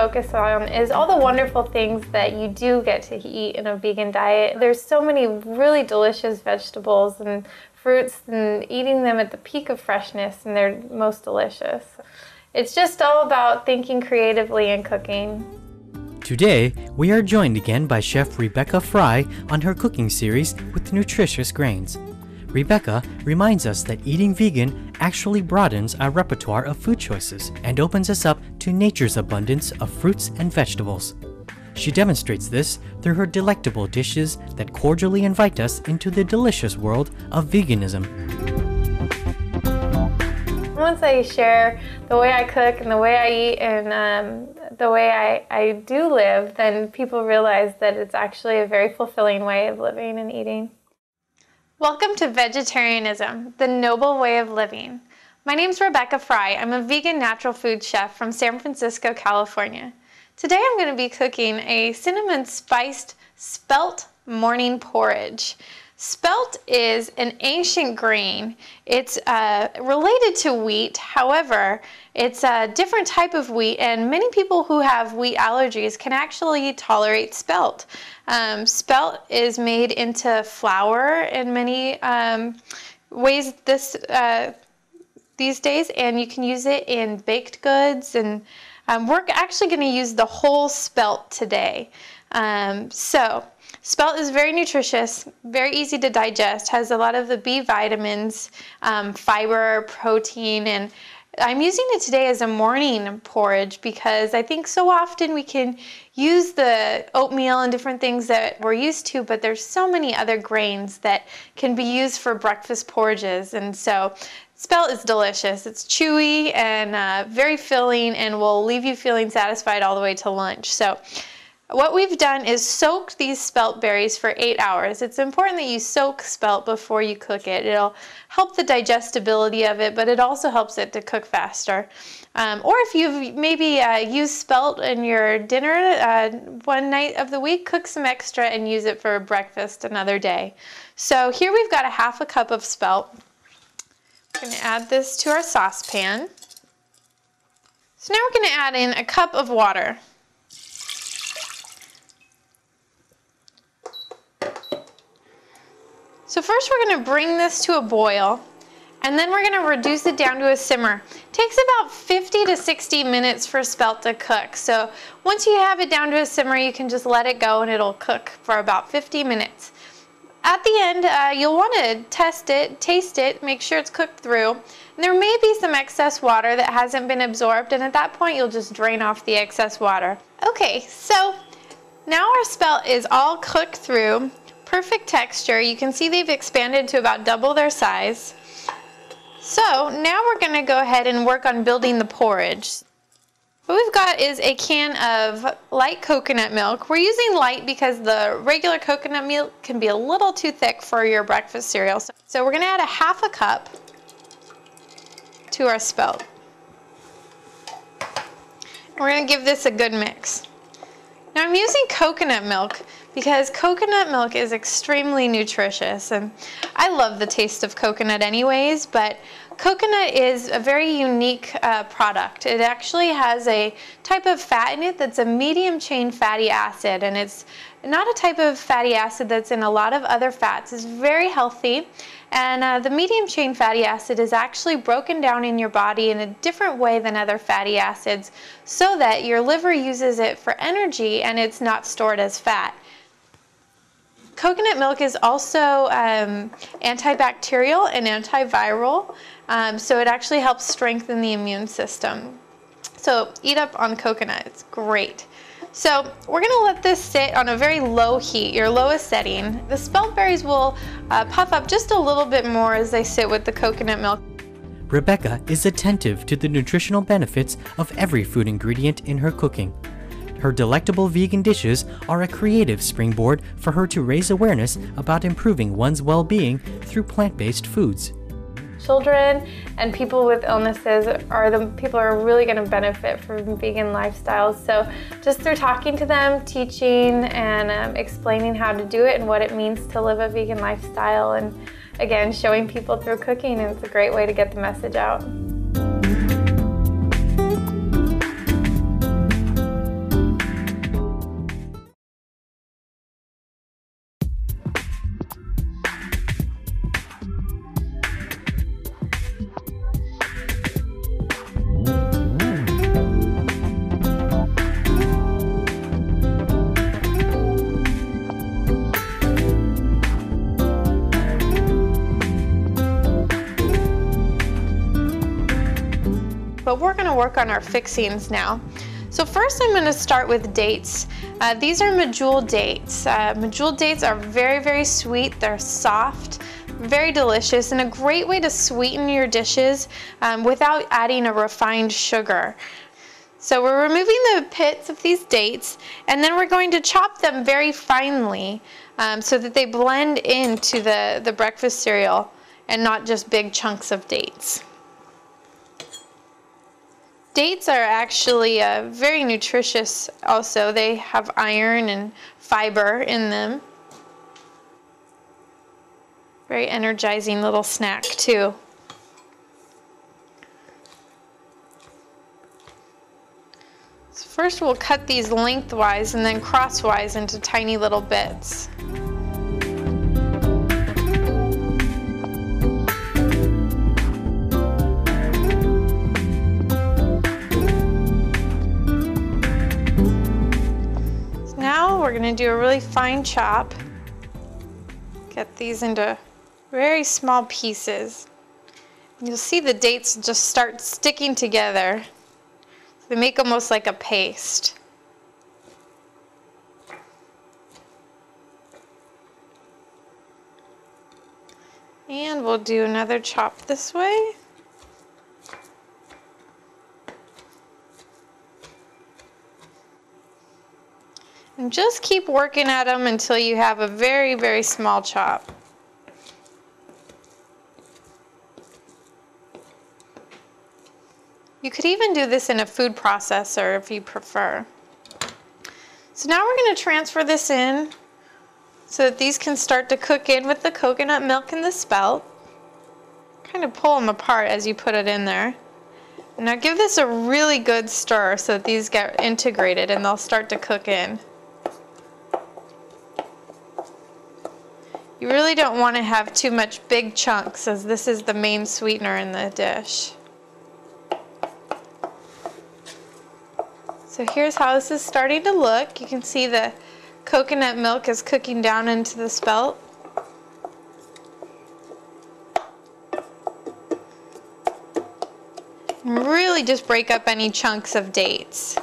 focus on is all the wonderful things that you do get to eat in a vegan diet. There's so many really delicious vegetables and fruits, and eating them at the peak of freshness, and they're most delicious. It's just all about thinking creatively and cooking. Today, we are joined again by Chef Rebecca Fry on her cooking series with nutritious grains. Rebecca reminds us that eating vegan actually broadens our repertoire of food choices and opens us up to nature's abundance of fruits and vegetables. She demonstrates this through her delectable dishes that cordially invite us into the delicious world of veganism. Once I share the way I cook and the way I eat and the way I do live, then people realize that it's actually a very fulfilling way of living and eating. Welcome to Vegetarianism, the noble way of living. My name's Rebecca Fry. I'm a vegan natural food chef from San Francisco, California. Today I'm going to be cooking a cinnamon spiced spelt morning porridge. Spelt is an ancient grain. It's related to wheat. However, it's a different type of wheat, and many people who have wheat allergies can actually tolerate spelt. Spelt is made into flour in many ways these days, and you can use it in baked goods, and we're actually going to use the whole spelt today. Spelt is very nutritious, very easy to digest, has a lot of the B vitamins, fiber, protein, and I'm using it today as a morning porridge because I think so often we can use the oatmeal and different things that we're used to, but there's so many other grains that can be used for breakfast porridges, and so spelt is delicious. It's chewy and very filling and will leave you feeling satisfied all the way to lunch. So what we've done is soak these spelt berries for 8 hours. It's important that you soak spelt before you cook it. It'll help the digestibility of it, but it also helps it to cook faster. Or if you've maybe used spelt in your dinner one night of the week, cook some extra and use it for breakfast another day. So here we've got a half a cup of spelt. We're going to add this to our saucepan. So now we're going to add in a cup of water. So first we're going to bring this to a boil, and then we're going to reduce it down to a simmer. It takes about 50 to 60 minutes for spelt to cook. So once you have it down to a simmer, you can just let it go and it'll cook for about 50 minutes. At the end, you'll want to test it, taste it, make sure it's cooked through. And there may be some excess water that hasn't been absorbed, and at that point you'll just drain off the excess water. Okay, so now our spelt is all cooked through. Perfect texture. You can see they've expanded to about double their size. So now we're going to go ahead and work on building the porridge. What we've got is a can of light coconut milk. We're using light because the regular coconut milk can be a little too thick for your breakfast cereal. So we're going to add a half a cup to our spelt. We're going to give this a good mix. Now I'm using coconut milk because coconut milk is extremely nutritious, and I love the taste of coconut anyways, but coconut is a very unique product. It actually has a type of fat in it that's a medium chain fatty acid, and it's not a type of fatty acid that's in a lot of other fats. It's very healthy, and the medium chain fatty acid is actually broken down in your body in a different way than other fatty acids so that your liver uses it for energy and it's not stored as fat. Coconut milk is also antibacterial and antiviral, so it actually helps strengthen the immune system. So eat up on coconut, it's great. So we're going to let this sit on a very low heat, your lowest setting. The spelt berries will puff up just a little bit more as they sit with the coconut milk. Rebecca is attentive to the nutritional benefits of every food ingredient in her cooking. Her delectable vegan dishes are a creative springboard for her to raise awareness about improving one's well-being through plant-based foods. Children and people with illnesses are the people who are really going to benefit from vegan lifestyles. So just through talking to them, teaching, and explaining how to do it and what it means to live a vegan lifestyle, and again, showing people through cooking, it's a great way to get the message out. but we're going to work on our fixings now. So first I'm going to start with dates. These are medjool dates. Medjool dates are very, very sweet. They're soft, very delicious, and a great way to sweeten your dishes without adding a refined sugar. So we're removing the pits of these dates, and then we're going to chop them very finely so that they blend into the breakfast cereal and not just big chunks of dates. Dates are actually very nutritious also. They have iron and fiber in them. Very energizing little snack too. So first we'll cut these lengthwise and then crosswise into tiny little bits. We're going to do a really fine chop. Get these into very small pieces. You'll see the dates just start sticking together. They make almost like a paste. And we'll do another chop this way. And just keep working at them until you have a very, very small chop. You could even do this in a food processor if you prefer. So now we're going to transfer this in so that these can start to cook in with the coconut milk and the spelt. Kind of pull them apart as you put it in there. And now give this a really good stir so that these get integrated and they'll start to cook in. You really don't want to have too much big chunks, as this is the main sweetener in the dish. So here's how this is starting to look. You can see the coconut milk is cooking down into the spelt. And really just break up any chunks of dates.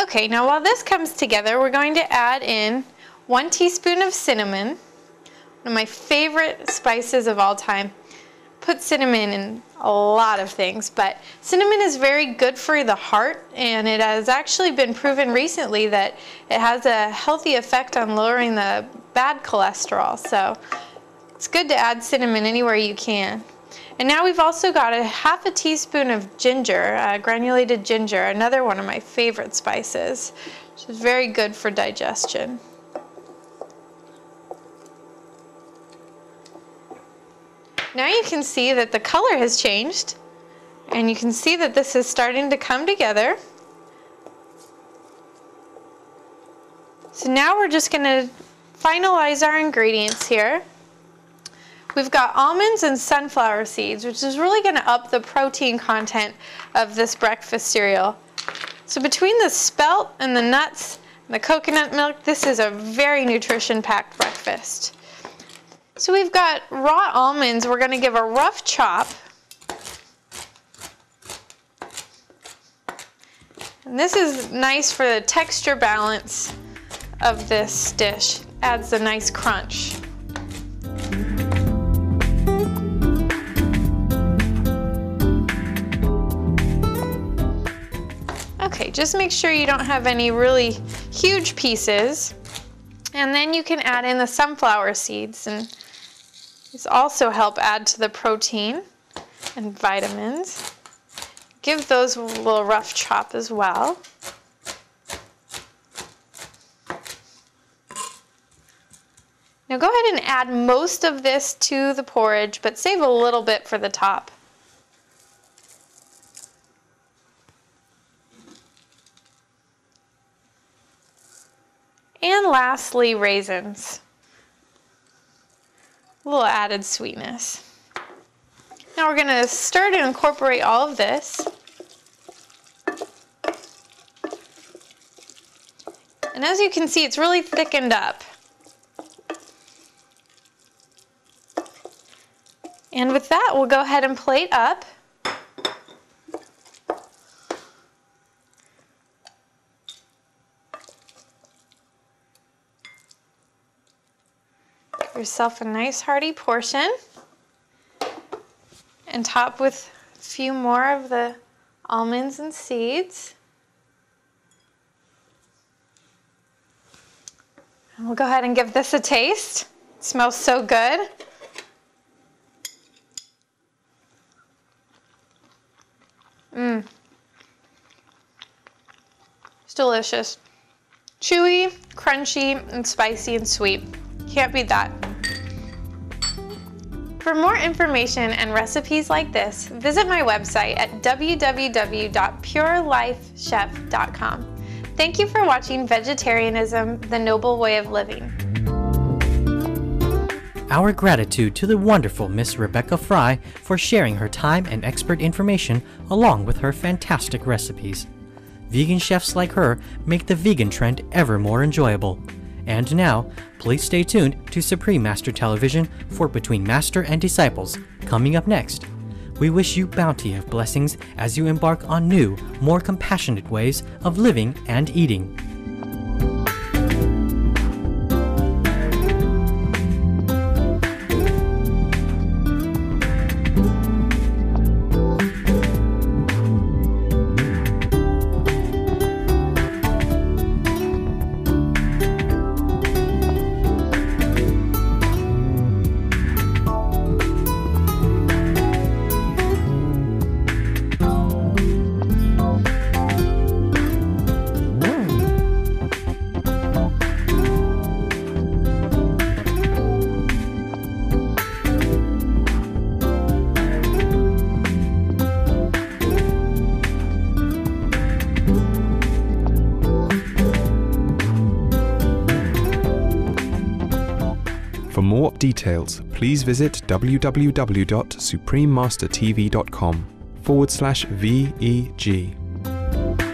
Okay, now while this comes together, we're going to add in 1 teaspoon of cinnamon, one of my favorite spices of all time. Put cinnamon in a lot of things, but cinnamon is very good for the heart, and it has actually been proven recently that it has a healthy effect on lowering the bad cholesterol, so it's good to add cinnamon anywhere you can. And now we've also got a half a teaspoon of ginger, granulated ginger, another one of my favorite spices, which is very good for digestion. Now you can see that the color has changed, and you can see that this is starting to come together. So now we're just going to finalize our ingredients here. We've got almonds and sunflower seeds, which is really going to up the protein content of this breakfast cereal. So between the spelt and the nuts and the coconut milk, this is a very nutrition-packed breakfast. So we've got raw almonds. We're going to give a rough chop. And this is nice for the texture balance of this dish. Adds a nice crunch. Okay, just make sure you don't have any really huge pieces. And then you can add in the sunflower seeds, and these also help add to the protein and vitamins. Give those a little rough chop as well. Now go ahead and add most of this to the porridge, but save a little bit for the top. And lastly, raisins. A little added sweetness. Now we're going to stir to incorporate all of this. And as you can see, it's really thickened up. And with that, we'll go ahead and plate up. Give yourself a nice hearty portion. And top with a few more of the almonds and seeds. And we'll go ahead and give this a taste. It smells so good. It's delicious. Chewy, crunchy, and spicy and sweet. Can't beat that. For more information and recipes like this, visit my website at www.purelifechef.com. Thank you for watching Vegetarianism, the Noble Way of Living. Our gratitude to the wonderful Miss Rebecca Fry for sharing her time and expert information along with her fantastic recipes. Vegan chefs like her make the vegan trend ever more enjoyable. And now, please stay tuned to Supreme Master Television for Between Master and Disciples, coming up next. We wish you bounty of blessings as you embark on new, more compassionate ways of living and eating. For more details, please visit www.suprememastertv.com/VEG.